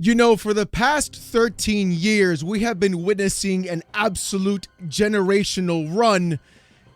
You know, for the past 13 years, we have been witnessing an absolute generational run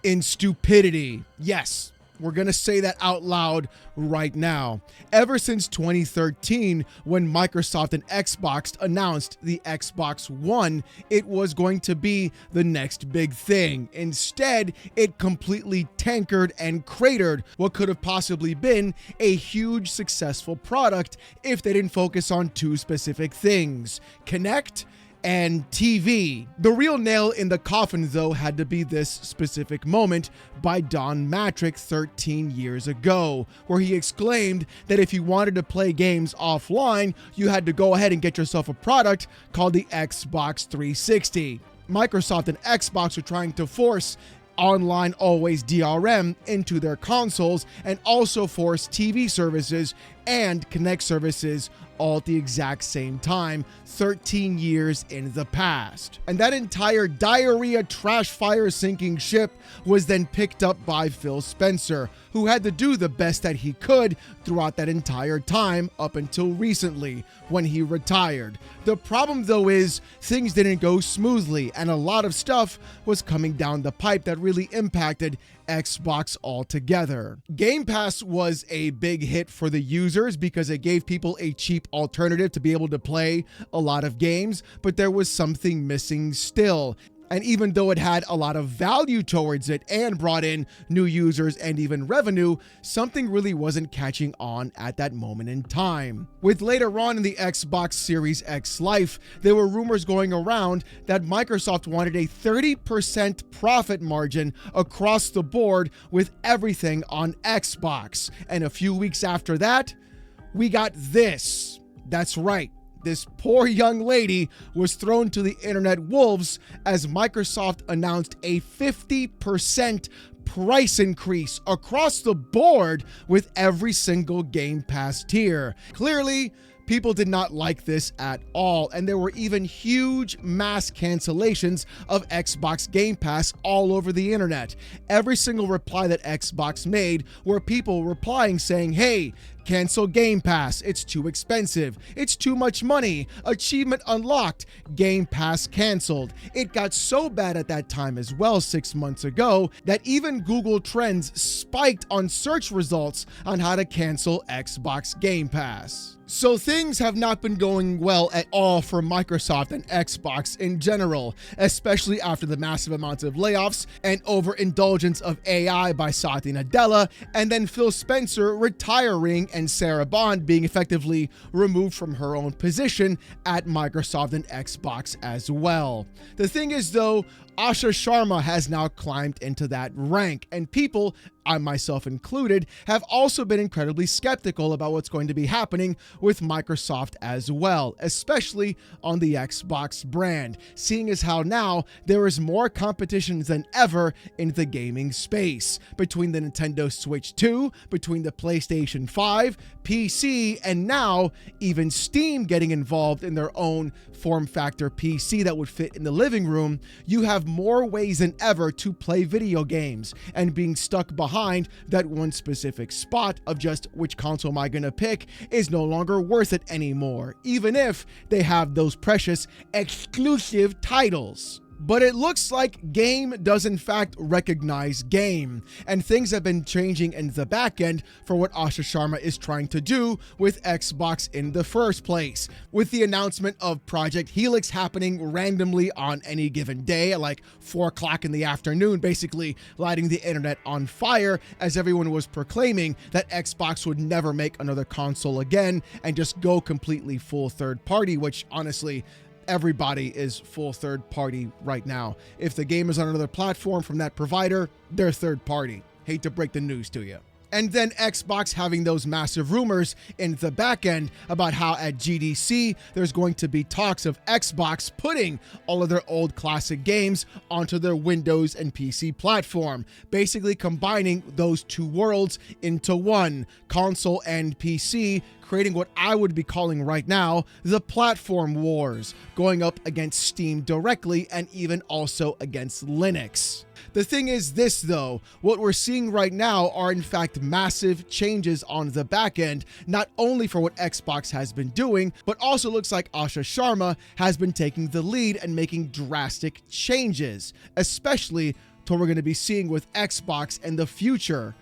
in stupidity. Yes, we're going to say that out loud right now. Ever since 2013, when Microsoft and Xbox announced the Xbox One, it was going to be the next big thing. Instead, it completely tankered and cratered what could have possibly been a huge successful product if they didn't focus on two specific things: Kinect and TV. The real nail in the coffin, though, had to be this specific moment by Don Matrick 13 years ago, where he exclaimed that if you wanted to play games offline, you had to go ahead and get yourself a product called the Xbox 360. Microsoft and Xbox are trying to force online always DRM into their consoles and also force TV services and Kinect services all at the exact same time, 13 years in the past. And that entire diarrhea trash fire sinking ship was then picked up by Phil Spencer, who had to do the best that he could throughout that entire time up until recently when he retired. The problem, though, is things didn't go smoothly, and a lot of stuff was coming down the pipe that really impacted Xbox altogether. Game Pass was a big hit for the users because it gave people a cheap alternative to be able to play a lot of games, but there was something missing still. And even though it had a lot of value towards it and brought in new users and even revenue, something really wasn't catching on at that moment in time. With later on in the Xbox Series X life, there were rumors going around that Microsoft wanted a 30% profit margin across the board with everything on Xbox. And a few weeks after that, we got this. That's right. This poor young lady was thrown to the internet wolves as Microsoft announced a 50% price increase across the board with every single Game Pass tier. Clearly, people did not like this at all, and there were even huge mass cancellations of Xbox Game Pass all over the internet. Every single reply that Xbox made were people replying saying, "Hey, cancel Game Pass. It's too expensive. It's too much money. Achievement unlocked. Game Pass canceled." It got so bad at that time as well, 6 months ago, that even Google Trends spiked on search results on how to cancel Xbox Game Pass. So things have not been going well at all for Microsoft and Xbox in general, especially after the massive amounts of layoffs and overindulgence of AI by Satya Nadella, and then Phil Spencer retiring and Sarah Bond being effectively removed from her own position at Microsoft and Xbox as well. The thing is, though, Asha Sharma has now climbed into that rank, and people, I myself included, have also been incredibly skeptical about what's going to be happening with Microsoft as well, especially on the Xbox brand, seeing as how now there is more competition than ever in the gaming space, between the Nintendo Switch 2, between the PlayStation 5, PC, and now even Steam getting involved in their own form factor PC that would fit in the living room. You have more ways than ever to play video games, and being stuck behind that one specific spot of just which console am I going to pick is no longer worth it anymore, even if they have those precious exclusive titles. But it looks like game does in fact recognize game, and things have been changing in the back end for what Asha Sharma is trying to do with Xbox in the first place, with the announcement of Project Helix happening randomly on any given day at like 4 o'clock in the afternoon, basically lighting the internet on fire as everyone was proclaiming that Xbox would never make another console again and just go completely full third party, which honestly, everybody is full third party right now. If the game is on another platform from that provider, they're third party. Hate to break the news to you. And then Xbox having those massive rumors in the back end about how at GDC there's going to be talks of Xbox putting all of their old classic games onto their Windows and PC platform, basically combining those two worlds into one, console and PC, creating what I would be calling right now the platform wars, going up against Steam directly and even also against Linux. The thing is this though, what we're seeing right now are in fact massive changes on the back end, not only for what Xbox has been doing, but also looks like Asha Sharma has been taking the lead and making drastic changes, especially to what we're going to be seeing with Xbox and the future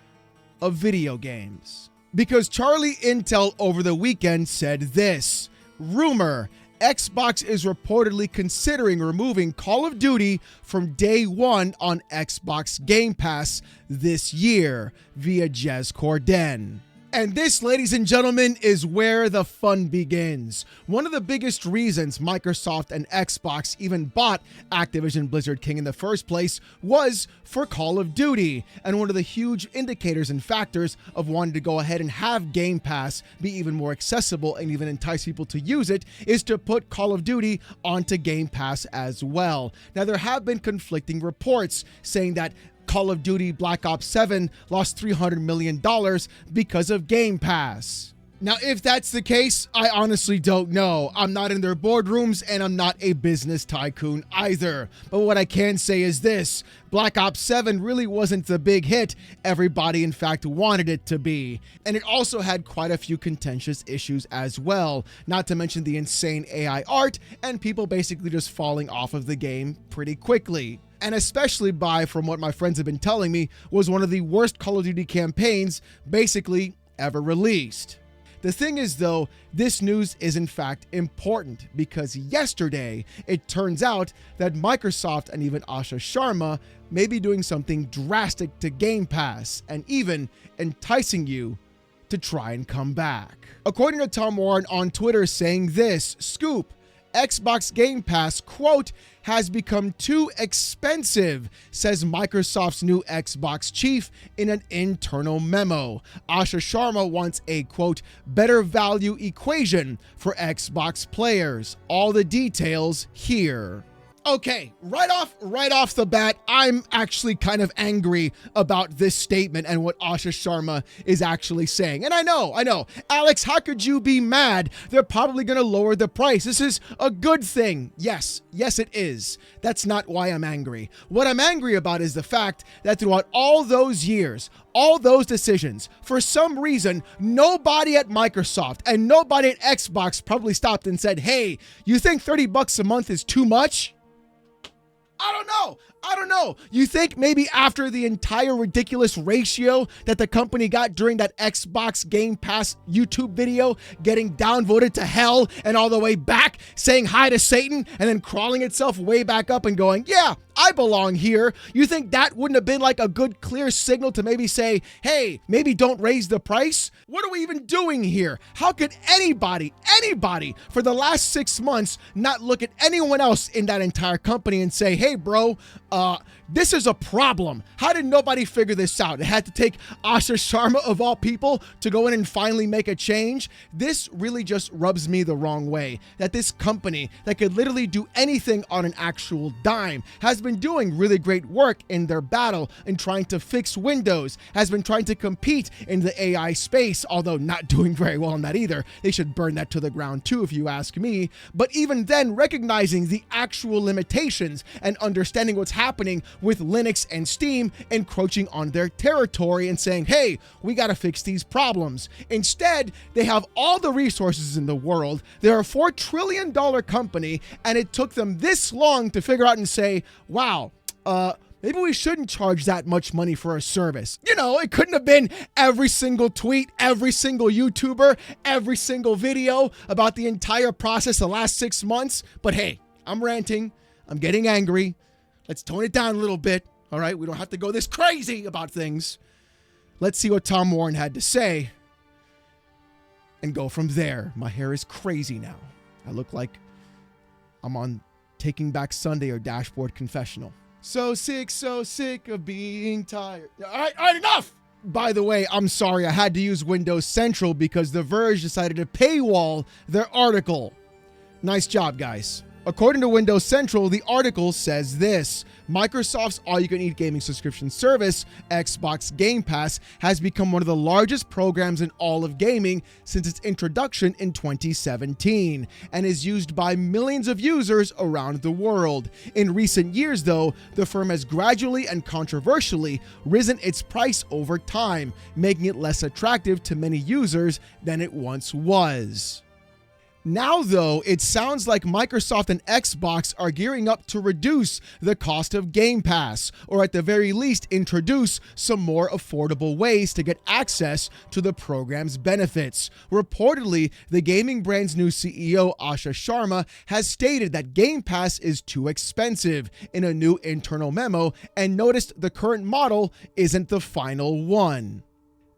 of video games. Because Charlie Intel over the weekend said this, rumor, Xbox is reportedly considering removing Call of Duty from day one on Xbox Game Pass this year via Jez Corden. And this, ladies and gentlemen, is where the fun begins. One of the biggest reasons Microsoft and Xbox even bought Activision Blizzard King in the first place was for Call of Duty. And one of the huge indicators and factors of wanting to go ahead and have Game Pass be even more accessible and even entice people to use it is to put Call of Duty onto Game Pass as well. Now, there have been conflicting reports saying that Call of Duty Black Ops 7 lost $300 million because of Game Pass. Now, if that's the case, I honestly don't know. I'm not in their boardrooms and I'm not a business tycoon either. But what I can say is this, Black Ops 7 really wasn't the big hit everybody in fact wanted it to be. And it also had quite a few contentious issues as well, not to mention the insane AI art and people basically just falling off of the game pretty quickly. And especially from what my friends have been telling me, was one of the worst Call of Duty campaigns basically ever released. The thing is though, this news is in fact important because yesterday it turns out that Microsoft and even Asha Sharma may be doing something drastic to Game Pass and even enticing you to try and come back. According to Tom Warren on Twitter saying this, scoop, Xbox Game Pass, quote, has become too expensive, says Microsoft's new Xbox chief in an internal memo. Asha Sharma wants a, quote, better value equation for Xbox players. All the details here. Okay, right off the bat, I'm actually kind of angry about this statement and what Asha Sharma is actually saying. And I know, Alex, how could you be mad? They're probably going to lower the price. This is a good thing. Yes, it is. That's not why I'm angry. What I'm angry about is the fact that throughout all those years, all those decisions, for some reason, nobody at Microsoft and nobody at Xbox probably stopped and said, hey, you think $30 a month is too much? I don't know. You think maybe after the entire ridiculous ratio that the company got during that Xbox Game Pass YouTube video, getting downvoted to hell and all the way back, saying hi to Satan and then crawling itself way back up and going, yeah, I belong here. You think that wouldn't have been like a good clear signal to maybe say, hey, maybe don't raise the price? What are we even doing here? How could anybody for the last 6 months not look at anyone else in that entire company and say, hey bro, this is a problem. How did nobody figure this out? It had to take Asha Sharma of all people to go in and finally make a change. This really just rubs me the wrong way, that this company that could literally do anything on an actual dime has been doing really great work in their battle in trying to fix Windows, has been trying to compete in the AI space, although not doing very well in that either. They should burn that to the ground too, if you ask me. But even then, recognizing the actual limitations and understanding what's happening with Linux and Steam encroaching on their territory and saying, hey, we got to fix these problems. Instead, they have all the resources in the world. They're a $4 trillion company, and it took them this long to figure out and say, wow, maybe we shouldn't charge that much money for a service. You know, it couldn't have been every single tweet, every single YouTuber, every single video about the entire process the last 6 months. But hey, I'm ranting. I'm getting angry. Let's tone it down a little bit. All right, we don't have to go this crazy about things. Let's see what Tom Warren had to say and go from there. My hair is crazy now. I look like I'm on Taking Back Sunday or Dashboard Confessional. So sick of being tired. All right, enough. By the way, I'm sorry, I had to use Windows Central because The Verge decided to paywall their article. Nice job, guys. According to Windows Central, the article says this: Microsoft's all-you-can-eat gaming subscription service, Xbox Game Pass, has become one of the largest programs in all of gaming since its introduction in 2017 and is used by millions of users around the world. In recent years, though, the firm has gradually and controversially risen its price over time, making it less attractive to many users than it once was. Now, though, it sounds like Microsoft and Xbox are gearing up to reduce the cost of Game Pass, or at the very least introduce some more affordable ways to get access to the program's benefits. Reportedly, the gaming brand's new CEO, Asha Sharma, has stated that Game Pass is too expensive in a new internal memo and noticed the current model isn't the final one,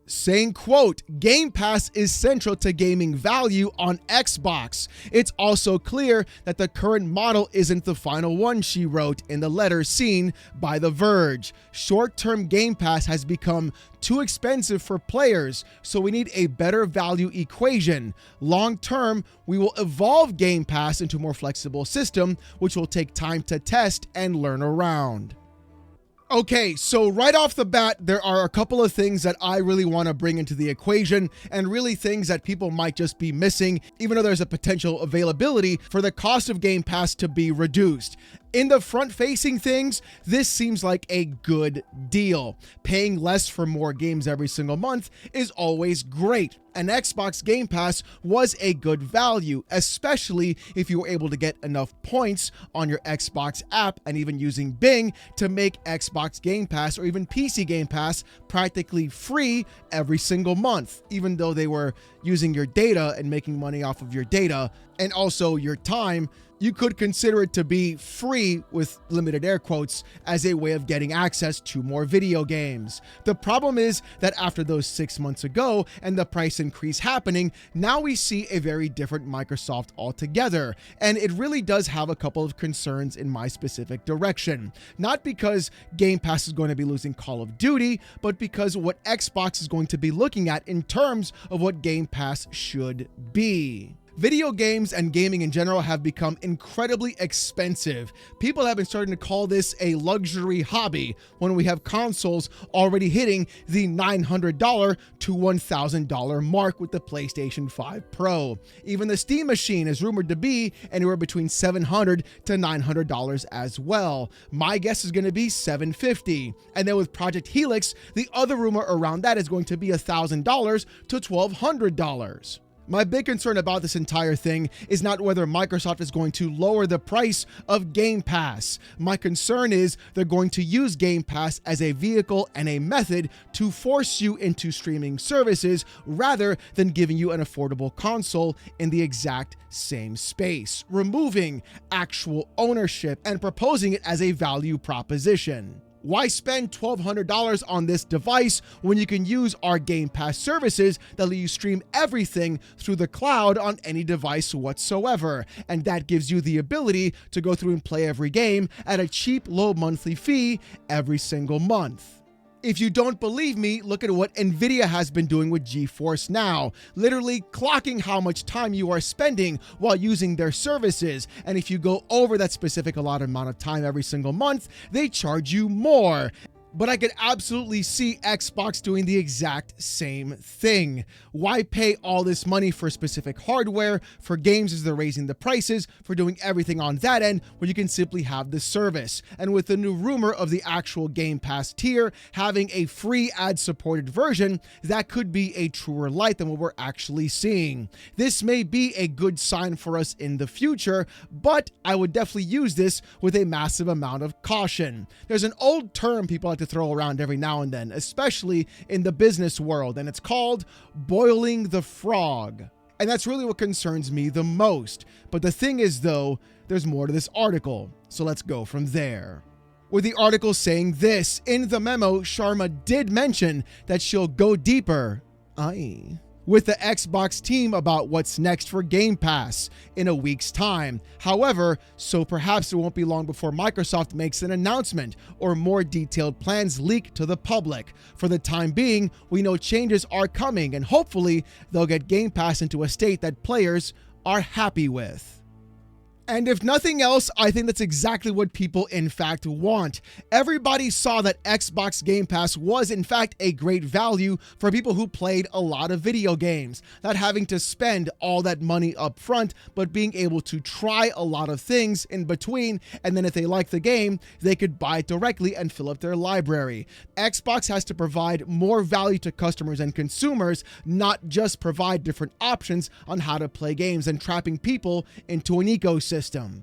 saying, quote, Game Pass is central to gaming value on Xbox. It's also clear that the current model isn't the final one, she wrote in the letter seen by The Verge. Short-term Game Pass has become too expensive for players, so we need a better value equation. Long-term, we will evolve Game Pass into a more flexible system, which will take time to test and learn around. Okay, so right off the bat, there are a couple of things that I really want to bring into the equation, and really things that people might just be missing, even though there's a potential availability for the cost of Game Pass to be reduced. In the front-facing things, this seems like a good deal. Paying less for more games every single month is always great, and Xbox Game Pass was a good value, especially if you were able to get enough points on your Xbox app and even using Bing to make Xbox Game Pass or even PC Game Pass practically free every single month, even though they were using your data and making money off of your data and also your time. You could consider it to be free, with limited air quotes, as a way of getting access to more video games. The problem is that after those 6 months ago and the price increase happening, now we see a very different Microsoft altogether. And it really does have a couple of concerns in my specific direction. Not because Game Pass is going to be losing Call of Duty, but because what Xbox is going to be looking at in terms of what Game Pass should be. Video games and gaming in general have become incredibly expensive. People have been starting to call this a luxury hobby when we have consoles already hitting the $900 to $1,000 mark with the PlayStation 5 Pro. Even the Steam machine is rumored to be anywhere between $700 to $900 as well. My guess is going to be $750. And then with Project Helix, the other rumor around that is going to be $1,000 to $1,200. My big concern about this entire thing is not whether Microsoft is going to lower the price of Game Pass. My concern is they're going to use Game Pass as a vehicle and a method to force you into streaming services rather than giving you an affordable console in the exact same space, removing actual ownership and proposing it as a value proposition. Why spend $1,200 on this device when you can use our Game Pass services that let you stream everything through the cloud on any device whatsoever? And that gives you the ability to go through and play every game at a cheap, low monthly fee every single month. If you don't believe me, look at what Nvidia has been doing with GeForce Now, literally clocking how much time you are spending while using their services. And if you go over that specific allotted amount of time every single month, they charge you more. But I could absolutely see Xbox doing the exact same thing. Why pay all this money for specific hardware, for games as they're raising the prices, for doing everything on that end when you can simply have the service? And with the new rumor of the actual Game Pass tier having a free ad-supported version, that could be a truer light than what we're actually seeing. This may be a good sign for us in the future, but I would definitely use this with a massive amount of caution. There's an old term people like to throw around every now and then, especially in the business world, and it's called boiling the frog. And that's really what concerns me the most. But the thing is, though, there's more to this article, so let's go from there. With the article saying this, in the memo, Sharma did mention that she'll go deeper, with the Xbox team about what's next for Game Pass in a week's time. However, so perhaps it won't be long before Microsoft makes an announcement or more detailed plans leak to the public. For the time being, we know changes are coming, and hopefully they'll get Game Pass into a state that players are happy with. And if nothing else, I think that's exactly what people in fact want. Everybody saw that Xbox Game Pass was in fact a great value for people who played a lot of video games, not having to spend all that money up front, but being able to try a lot of things in between, and then if they like the game, they could buy it directly and fill up their library. Xbox has to provide more value to customers and consumers, not just provide different options on how to play games and trapping people into an ecosystem.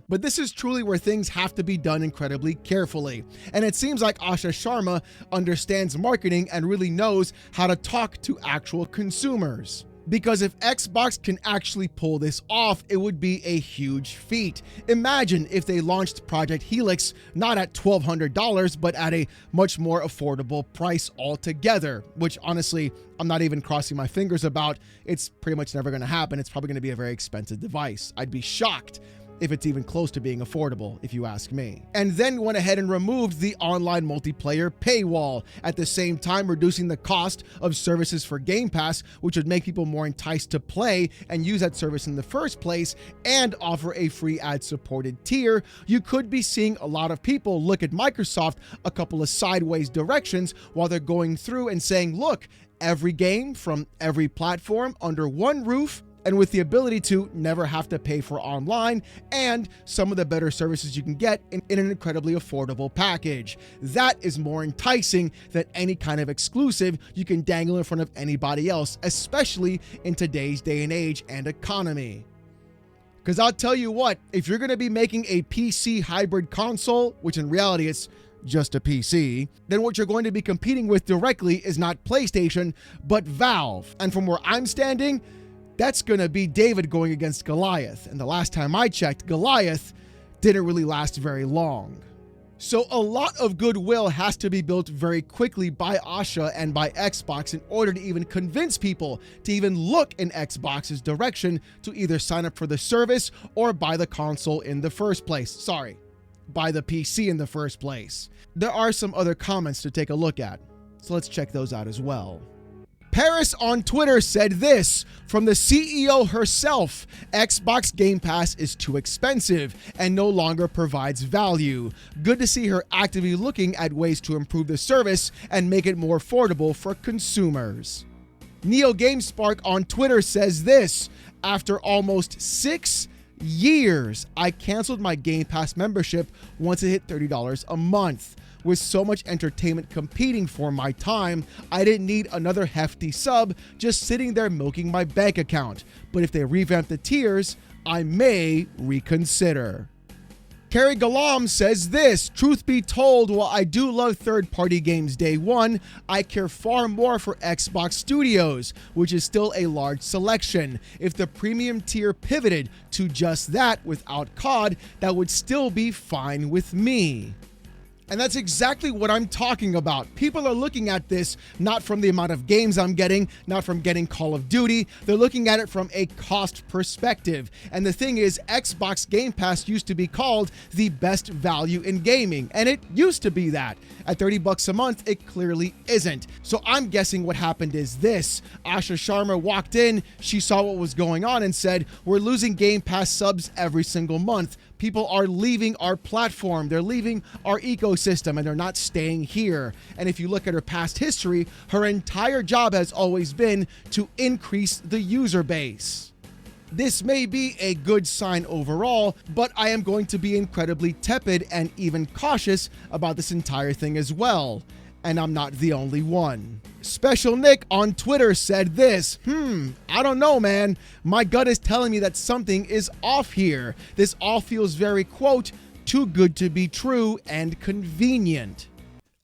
But this is truly where things have to be done incredibly carefully. And it seems like Asha Sharma understands marketing and really knows how to talk to actual consumers. Because if Xbox can actually pull this off, it would be a huge feat. Imagine if they launched Project Helix not at $1,200, but at a much more affordable price altogether, which honestly, I'm not even crossing my fingers about. It's pretty much never going to happen. It's probably going to be a very expensive device. I'd be shocked if it's even close to being affordable, if you ask me. And then went ahead and removed the online multiplayer paywall, at the same time reducing the cost of services for Game Pass, which would make people more enticed to play and use that service in the first place, and offer a free ad-supported tier. You could be seeing a lot of people look at Microsoft a couple of sideways directions while they're going through and saying, look, every game from every platform under one roof, and with the ability to never have to pay for online and some of the better services you can get in an incredibly affordable package. That is more enticing than any kind of exclusive you can dangle in front of anybody else, especially in today's day and age and economy. Because I'll tell you what, if you're going to be making a PC hybrid console, which in reality it's just a PC, then what you're going to be competing with directly is not PlayStation, but Valve. And from where I'm standing, that's going to be David going against Goliath. And the last time I checked, Goliath didn't really last very long. So a lot of goodwill has to be built very quickly by Asha and by Xbox in order to even convince people to even look in Xbox's direction to either sign up for the service or buy the console in the first place. Sorry, buy the PC in the first place. There are some other comments to take a look at, so let's check those out as well. Paris on Twitter said this from the CEO herself: Xbox Game Pass is too expensive and no longer provides value. Good to see her actively looking at ways to improve the service and make it more affordable for consumers. Neo GameSpark on Twitter says this: after almost 6 years, I canceled my Game Pass membership once it hit $30 a month. With so much entertainment competing for my time, I didn't need another hefty sub just sitting there milking my bank account. But if they revamp the tiers, I may reconsider. Kerry Galam says this: truth be told, while I do love third-party games day one, I care far more for Xbox Studios, which is still a large selection. If the premium tier pivoted to just that without COD, that would still be fine with me. And that's exactly what I'm talking about. People are looking at this not from the amount of games I'm getting, not from getting Call of Duty. They're looking at it from a cost perspective. And the thing is, Xbox Game Pass used to be called the best value in gaming. And it used to be that. At $30 a month, it clearly isn't. So I'm guessing what happened is this: Asha Sharma walked in, she saw what was going on and said, we're losing Game Pass subs every single month. People are leaving our platform, they're leaving our ecosystem, and they're not staying here. And if you look at her past history, her entire job has always been to increase the user base. This may be a good sign overall, but I am going to be incredibly tepid and even cautious about this entire thing as well. And I'm not the only one. Special Nick on Twitter said this: I don't know, man. My gut is telling me that something is off here. This all feels very, quote, too good to be true and convenient.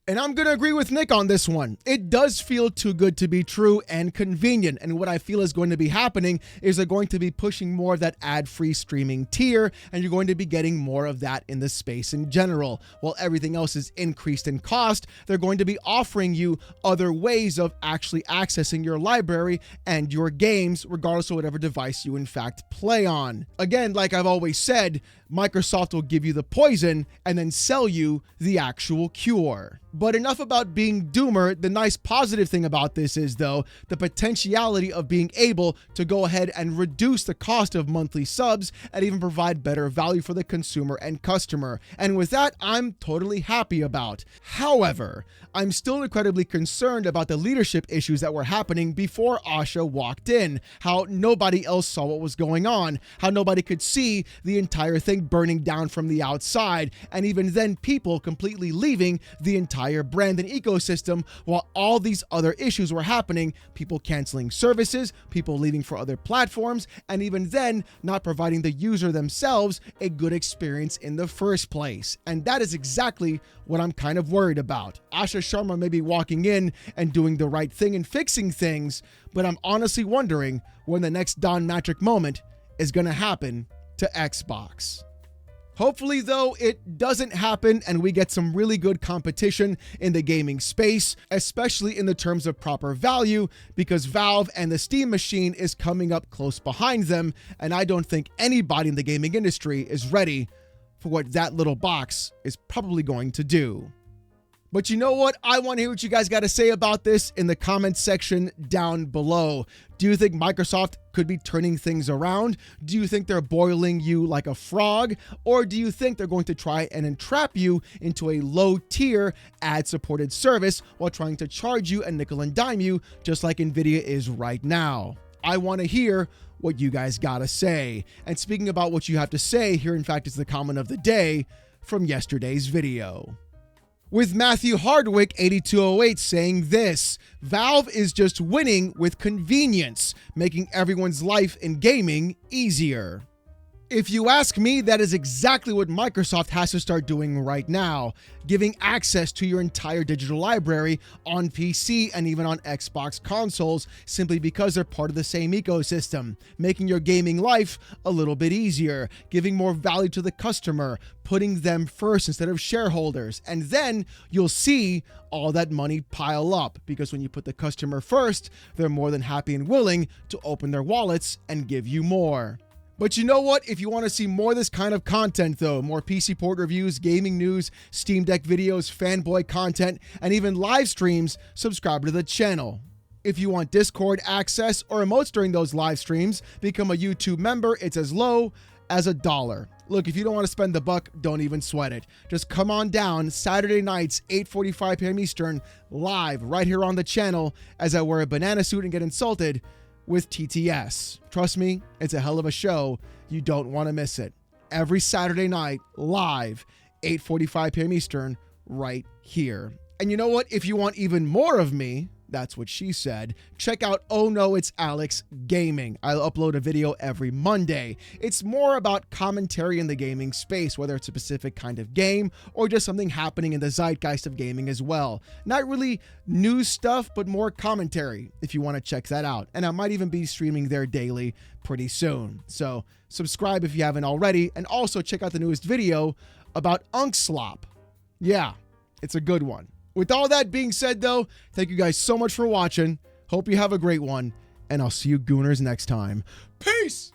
And I'm going to agree with Nick on this one. It does feel too good to be true and convenient. And what I feel is going to be happening is they're going to be pushing more of that ad-free streaming tier, and you're going to be getting more of that in the space in general. While everything else is increased in cost, they're going to be offering you other ways of actually accessing your library and your games, regardless of whatever device you in fact play on. Again, like I've always said, Microsoft will give you the poison and then sell you the actual cure. But enough about being doomer. The nice positive thing about this is, though, the potentiality of being able to go ahead and reduce the cost of monthly subs and even provide better value for the consumer and customer. And with that, I'm totally happy about. However, I'm still incredibly concerned about the leadership issues that were happening before Asha walked in, how nobody else saw what was going on, how nobody could see the entire thing burning down from the outside, and even then people completely leaving the entire brand and ecosystem while all these other issues were happening, people canceling services, people leaving for other platforms, and even then not providing the user themselves a good experience in the first place. And that is exactly what I'm kind of worried about. Asha Sharma may be walking in and doing the right thing and fixing things, but I'm honestly wondering when the next Don Matrick moment is going to happen to Xbox. Hopefully, though, it doesn't happen and we get some really good competition in the gaming space, especially in the terms of proper value, because Valve and the Steam machine is coming up close behind them, and I don't think anybody in the gaming industry is ready for what that little box is probably going to do. But you know what? I want to hear what you guys got to say about this in the comments section down below. Do you think Microsoft could be turning things around? Do you think they're boiling you like a frog? Or do you think they're going to try and entrap you into a low-tier ad-supported service while trying to charge you and nickel and dime you just like Nvidia is right now? I want to hear what you guys got to say. And speaking about what you have to say, here in fact is the comment of the day from yesterday's video. With Matthew Hardwick 8208 saying this: Valve is just winning with convenience, making everyone's life in gaming easier. If you ask me, that is exactly what Microsoft has to start doing right now, giving access to your entire digital library on PC and even on Xbox consoles, simply because they're part of the same ecosystem, making your gaming life a little bit easier, giving more value to the customer, putting them first instead of shareholders. And then you'll see all that money pile up, because when you put the customer first, they're more than happy and willing to open their wallets and give you more. But you know what? If you want to see more of this kind of content, though, more PC port reviews, gaming news, Steam Deck videos, fanboy content, and even live streams, subscribe to the channel. If you want Discord access or emotes during those live streams, become a YouTube member. It's as low as $1. Look, if you don't want to spend the buck, don't even sweat it. Just come on down Saturday nights, 8:45 p.m. Eastern, live right here on the channel as I wear a banana suit and get insulted with TTS. Trust me, it's a hell of a show. You don't want to miss it. Every Saturday night, live, 8:45 p.m. Eastern, right here. And you know what? If you want even more of me, that's what she said, check out Oh No It's Alex Gaming. I'll upload a video every Monday. It's more about commentary in the gaming space, whether it's a specific kind of game or just something happening in the zeitgeist of gaming as well. Not really news stuff, but more commentary if you want to check that out. And I might even be streaming there daily pretty soon. So subscribe if you haven't already, and also check out the newest video about Unkslop. Yeah, it's a good one. With all that being said, though, thank you guys so much for watching. Hope you have a great one, and I'll see you gooners next time. Peace!